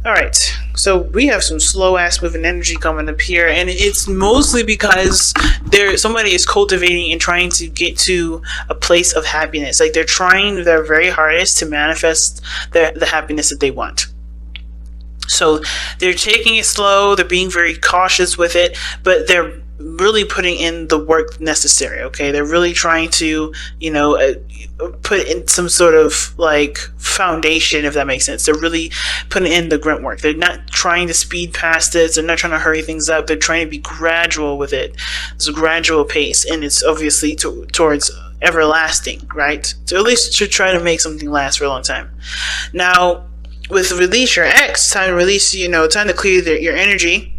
All right, so we have some slow ass moving energy coming up here, and it's mostly because somebody is cultivating and trying to get to a place of happiness. Like they're trying their very hardest to manifest the happiness that they want. So they're taking it slow, they're being very cautious with it, but they're really putting in the work necessary. Okay, they're really trying to put in some sort of like foundation, if that makes sense. They're really putting in the grunt work. They're not trying to speed past this, they're not trying to hurry things up. They're trying to be gradual with it. It's a gradual pace, and it's obviously towards everlasting, right? So at least to try to make something last for a long time. Now with release your ex, time to release, time to clear your energy.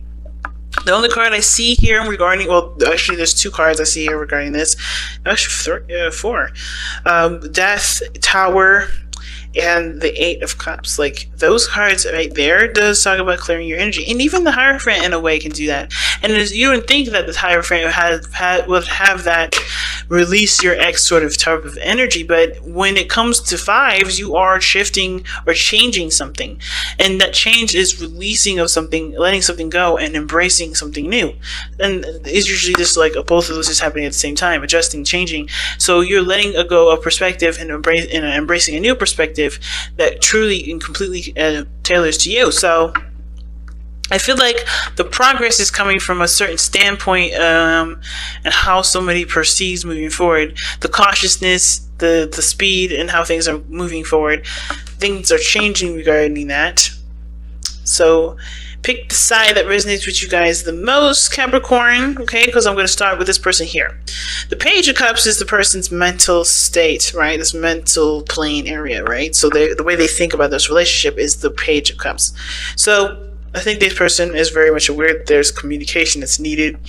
The only card I see here regarding, well, actually there's two cards I see here regarding this. Actually, four. Death, Tower, and the Eight of Cups. Like, those cards right there does talk about clearing your energy. And even the Hierophant, in a way, can do that. And you would think that the Hierophant would have that release your ex sort of type of energy, but when it comes to fives, you are shifting or changing something. And that change is releasing of something, letting something go, and embracing something new. And it's usually just like both of those is happening at the same time, adjusting, changing. So you're letting go of perspective and embracing a new perspective that truly and completely tailors to you. So I feel like the progress is coming from a certain standpoint, and how somebody perceives moving forward. The cautiousness, the speed, and how things are moving forward. Things are changing regarding that. So pick the side that resonates with you guys the most, Capricorn, okay? Because I'm going to start with this person here. The Page of Cups is the person's mental state, right? This mental plane area, right? So the way they think about this relationship is the Page of Cups. So I think this person is very much aware that there's communication that's needed.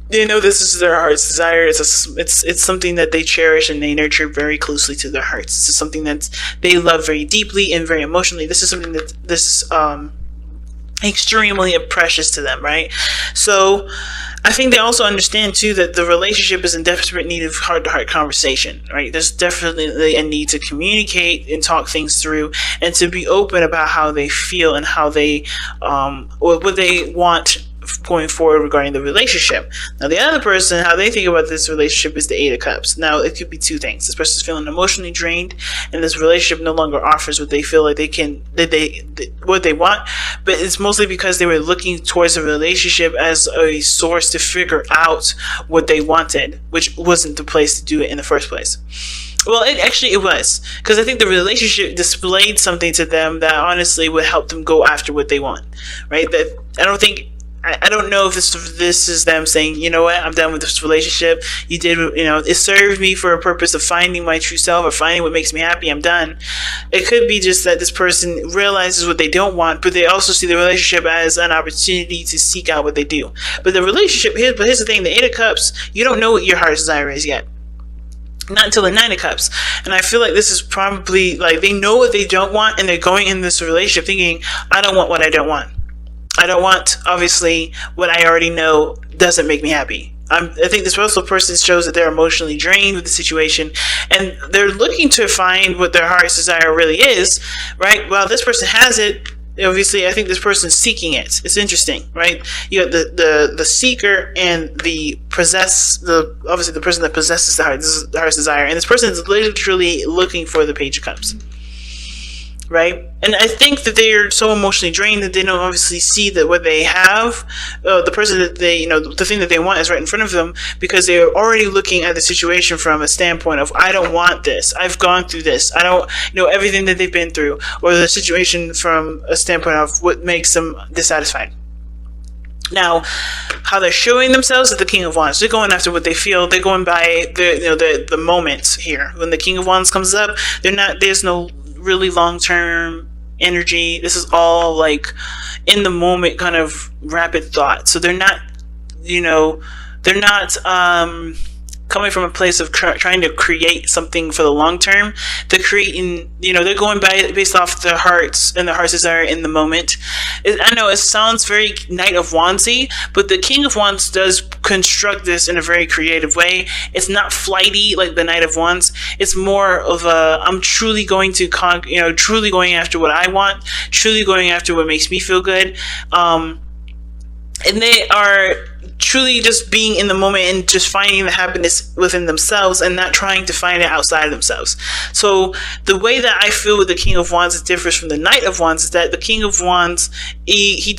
They know this is their heart's desire. It's something that they cherish and they nurture very closely to their hearts. This is something that they love very deeply and very emotionally. This is something that extremely precious to them, right? So I think they also understand too that the relationship is in desperate need of heart-to-heart conversation, right? There's definitely a need to communicate and talk things through, and to be open about how they feel and how they what they want going forward regarding the relationship. Now the other person, how they think about this relationship is the Eight of Cups. Now it could be two things. This person's feeling emotionally drained, and this relationship no longer offers what they feel like what they want, but it's mostly because they were looking towards a relationship as a source to figure out what they wanted, which wasn't the place to do it in the first place. Well, it was, because I think the relationship displayed something to them that honestly would help them go after what they want, right? That I don't know if this is them saying, you know what, I'm done with this relationship. It served me for a purpose of finding my true self or finding what makes me happy. I'm done. It could be just that this person realizes what they don't want, but they also see the relationship as an opportunity to seek out what they do. But the relationship, here's the thing, the Eight of Cups, you don't know what your heart's desire is yet. Not until the Nine of Cups. And I feel like this is probably, like, they know what they don't want, and they're going in this relationship thinking, I don't want what I don't want. I don't want, obviously, what I already know doesn't make me happy. I think this also person shows that they're emotionally drained with the situation, and they're looking to find what their heart's desire really is, right? Well, this person has it. Obviously, I think this person's seeking it. It's interesting, right? You got the seeker and the obviously the person that possesses the heart's desire, and this person is literally looking for the Page of Cups. Right? And I think that they are so emotionally drained that they don't obviously see that what they have, the person that they, the thing that they want is right in front of them, because they are already looking at the situation from a standpoint of, I don't want this. I've gone through this. I don't know everything that they've been through, or the situation from a standpoint of what makes them dissatisfied. Now, how they're showing themselves is the King of Wands. They're going after what they feel. They're going by the moment here. When the King of Wands comes up, there's no really long-term energy. This is all like in the moment kind of rapid thought. So they're not coming from a place of trying to create something for the long term. They're creating, they're going based off their hearts and their heart's desire in the moment. I know it sounds very Knight of Wandsy, but the King of Wands does construct this in a very creative way. It's not flighty like the Knight of Wands. It's more of a, I'm truly going to truly going after what I want, truly going after what makes me feel good. And they are truly just being in the moment and just finding the happiness within themselves and not trying to find it outside of themselves. So the way that I feel with the King of Wands differs from the Knight of Wands is that the King of Wands, he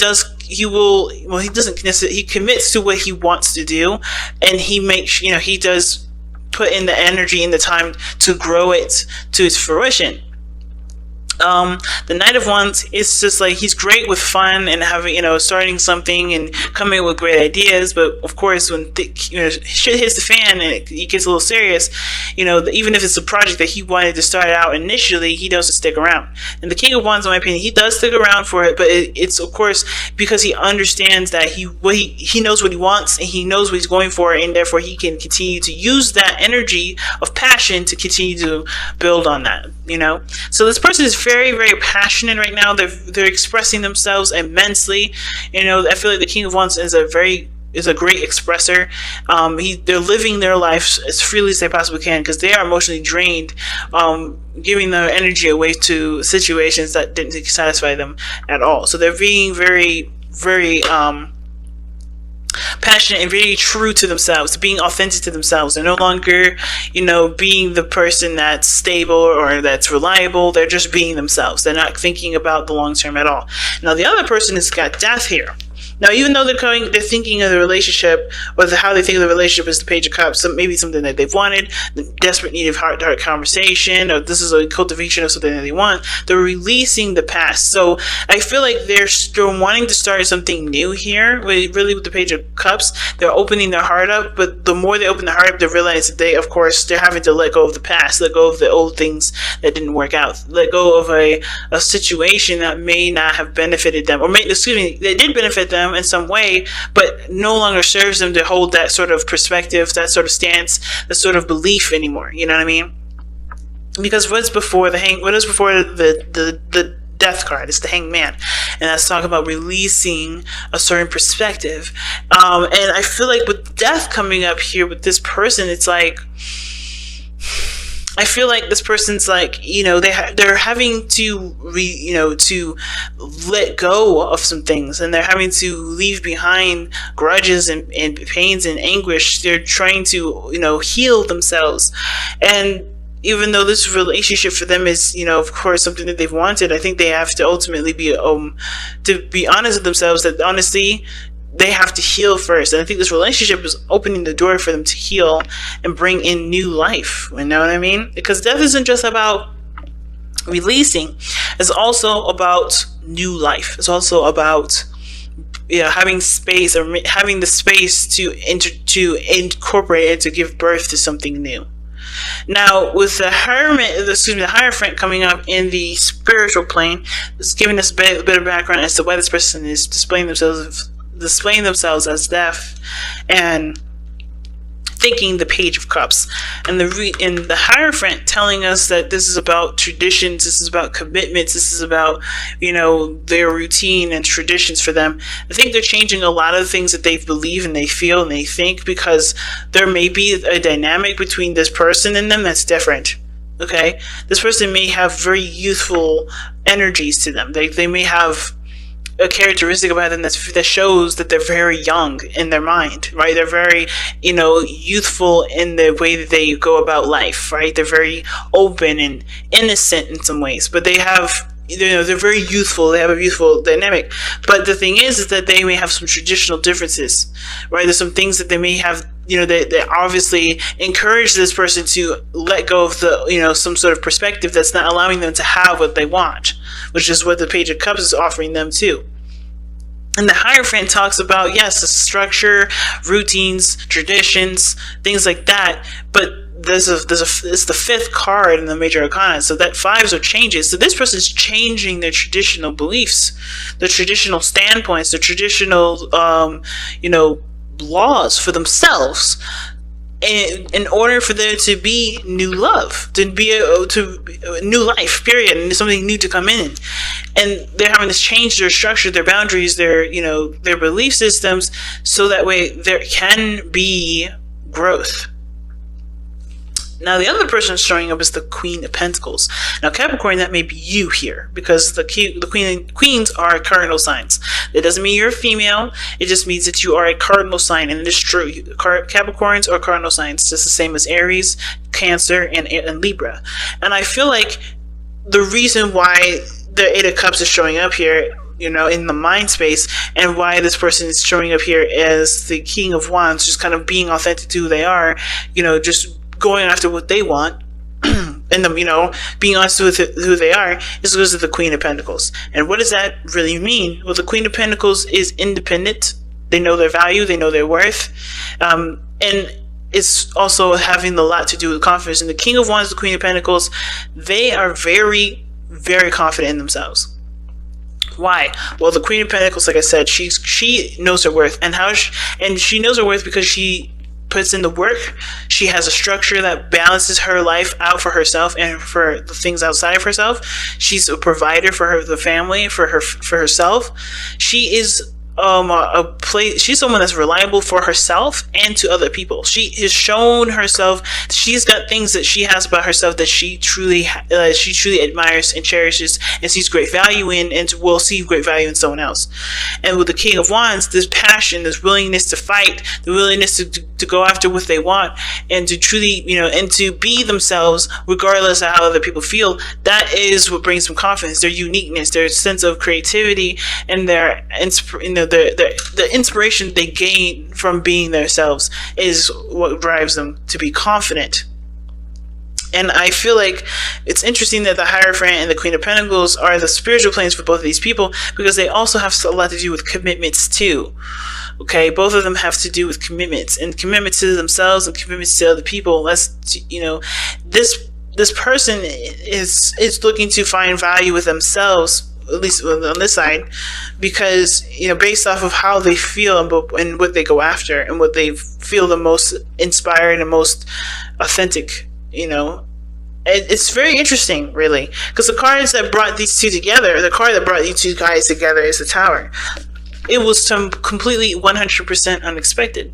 commits to what he wants to do, and he makes, he does put in the energy and the time to grow it to its fruition. The Knight of Wands is just like, he's great with fun and having, starting something and coming up with great ideas. But of course, when shit hits the fan and it gets a little serious, even if it's a project that he wanted to start out initially, he doesn't stick around. And the King of Wands, in my opinion, he does stick around for it, but it's of course because he understands that he knows what he wants and he knows what he's going for, and therefore he can continue to use that energy of passion to continue to build on that. So this person is very, very passionate right now. They're expressing themselves immensely. I feel like the King of Wands is a great expresser. They're living their life as freely as they possibly can because they are emotionally drained, giving their energy away to situations that didn't satisfy them at all. So they're being very, very passionate and very true to themselves, being authentic to themselves. They're no longer, being the person that's stable or that's reliable. They're just being themselves. They're not thinking about the long term at all. Now, the other person has got Death here. Now, even though they're thinking of the relationship, or how they think of the relationship is the Page of Cups, maybe something that they've wanted, the desperate need of heart-to-heart conversation, or this is a cultivation of something that they want, they're releasing the past. So I feel like they're still wanting to start something new here, with the Page of Cups. They're opening their heart up, but the more they open their heart up, they realize that they're having to let go of the past, let go of the old things that didn't work out, let go of a situation that may not have benefited them, or they did benefit them in some way, but no longer serves them to hold that sort of perspective, that sort of stance, that sort of belief anymore. You know what I mean? Because what is before the Death card? It's the Hanged Man, and that's talking about releasing a certain perspective. And I feel like with Death coming up here with this person, it's like, I feel like this person's like, they're having to to let go of some things, and they're having to leave behind grudges and pains and anguish. They're trying to, heal themselves. And even though this relationship for them is, of course, something that they've wanted, I think they have to ultimately be honest with themselves that honestly, they have to heal first. And I think this relationship is opening the door for them to heal and bring in new life. You know what I mean? Because death isn't just about releasing. It's also about new life. It's also about having space, or having the space to incorporate and to give birth to something new. Now, with the Hierophant coming up in the spiritual plane, it's giving us a bit of background as to why this person is displaying themselves as death and thinking the Page of Cups, and the Hierophant telling us that this is about traditions, this is about commitments, this is about their routine and traditions for them. I think they're changing a lot of things that they believe and they feel and they think, because there may be a dynamic between this person and them that's different. Okay, this person may have very youthful energies to them. They may have a characteristic about them that shows that they're very young in their mind, right? They're very, youthful in the way that they go about life, right? They're very open and innocent in some ways, but they have, they're very youthful. They have a youthful dynamic. But the thing is that they may have some traditional differences, right? There's some things that they may have, they obviously encourage this person to let go of the, some sort of perspective that's not allowing them to have what they want, which is what the Page of Cups is offering them too. And the Hierophant talks about, yes, the structure, routines, traditions, things like that. But it's the fifth card in the major arcana, so that fives are changes. So this person is changing their traditional beliefs, their traditional standpoints, their traditional, laws for themselves, in order for there to be new love, to be a new life, period, and something new to come in. And they're having to change their structure, their boundaries, their their belief systems, so that way there can be growth. Now, the other person showing up is the Queen of Pentacles. Now, Capricorn, that may be you here, because the queens are cardinal signs. That doesn't mean you're a female. It just means that you are a cardinal sign, and it is true. Capricorns are cardinal signs, just the same as Aries, Cancer, and Libra. And I feel like the reason why the Eight of Cups is showing up here, in the mind space, and why this person is showing up here as the King of Wands, just kind of being authentic to who they are, just going after what they want, and them, being honest with who they are, is because of the Queen of Pentacles. And what does that really mean? Well, the Queen of Pentacles is independent. They know their value. They know their worth. And it's also having a lot to do with confidence. And the King of Wands, the Queen of Pentacles, they are very, very confident in themselves. Why? Well, the Queen of Pentacles, like I said, she knows her worth, and she knows her worth because she puts in the work. She has a structure that balances her life out for herself and for the things outside of herself. She's a provider for the family, for herself. She is she's someone that's reliable for herself and to other people. She has shown herself. She's got things that she has about herself that she truly admires and cherishes and sees great value in, and will see great value in someone else. And with the King of Wands, this passion, this willingness to fight, the willingness to go after what they want, and to truly, and to be themselves regardless of how other people feel. That is what brings them confidence. Their uniqueness, their sense of creativity, and their the inspiration they gain from being themselves is what drives them to be confident. And I feel like it's interesting that the Hierophant and the Queen of Pentacles are the spiritual planes for both of these people, because they also have a lot to do with commitments too. Okay, both of them have to do with commitments, and commitments to themselves and commitments to other people. This person is looking to find value with themselves, at least on this side, because based off of how they feel and what they go after and what they feel the most inspired and most authentic. It's very interesting, really, because the cards that brought these two together, the card that brought these two guys together is the Tower. It was completely 100% unexpected.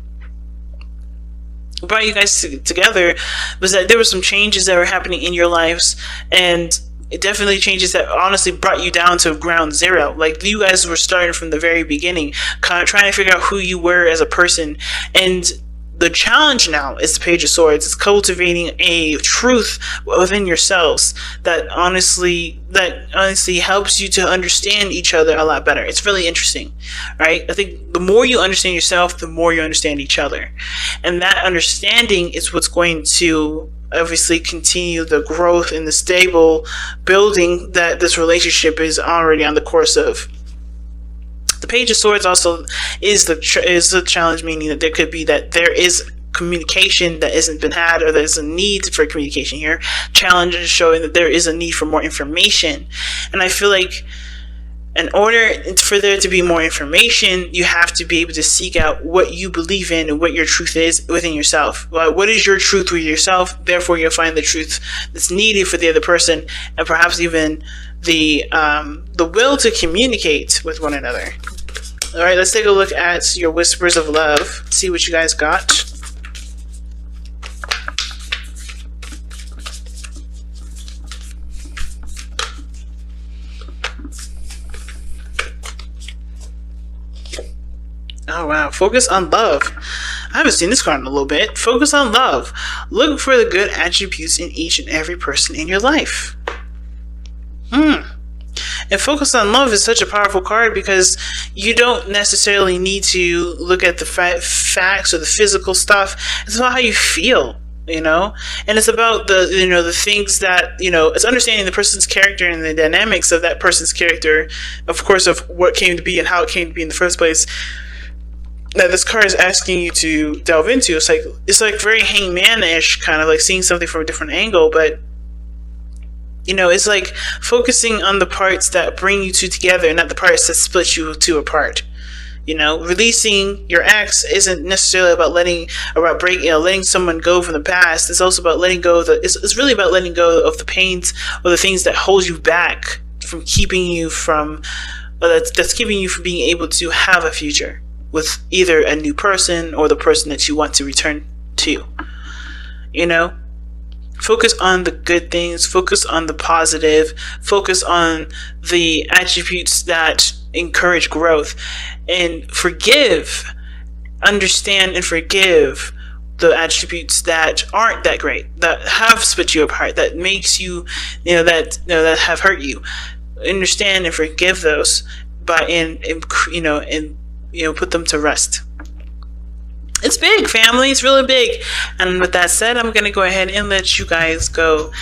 What brought you guys together was that there were some changes that were happening in your lives, and it definitely changes that honestly brought you down to ground zero. Like, you guys were starting from the very beginning, kind of trying to figure out who you were as a person. And the challenge now is the Page of Swords. It's cultivating a truth within yourselves that honestly helps you to understand each other a lot better. It's really interesting, right? I think the more you understand yourself, the more you understand each other. And that understanding is what's going to obviously continue the growth and the stable building that this relationship is already on the course of. The Page of Swords also is the challenge, meaning that there is communication that hasn't been had, or there's a need for communication here. Challenge is showing that there is a need for more information. And I feel like in order for there to be more information, you have to be able to seek out what you believe in and what your truth is within yourself. What is your truth with yourself? Therefore, you'll find the truth that's needed for the other person, and perhaps even the will to communicate with one another. All right, let's take a look at your whispers of love. See what you guys got. Oh wow, focus on love. I haven't seen this card in a little bit. Focus on love. Look for the good attributes in each and every person in your life. And focus on love is such a powerful card, because you don't necessarily need to look at the facts or the physical stuff. It's about how you feel, and it's about the things that, it's understanding the person's character and the dynamics of that person's character, of course, of what came to be and how it came to be in the first place, that this card is asking you to delve into. It's like very hangman-ish, kind of like seeing something from a different angle, but it's like focusing on the parts that bring you two together, not the parts that split you two apart. Releasing your ex isn't necessarily about letting someone go from the past. It's also about letting go of it's really about letting go of the pains or the things that hold you back from that's keeping you from being able to have a future with either a new person or the person that you want to return to. Focus on the good things, focus on the positive, focus on the attributes that encourage growth, and understand and forgive the attributes that aren't that great, that have split you apart, that makes you, that have hurt you. Understand and forgive those, and put them to rest. It's big, family. It's really big. And with that said, I'm going to go ahead and let you guys go.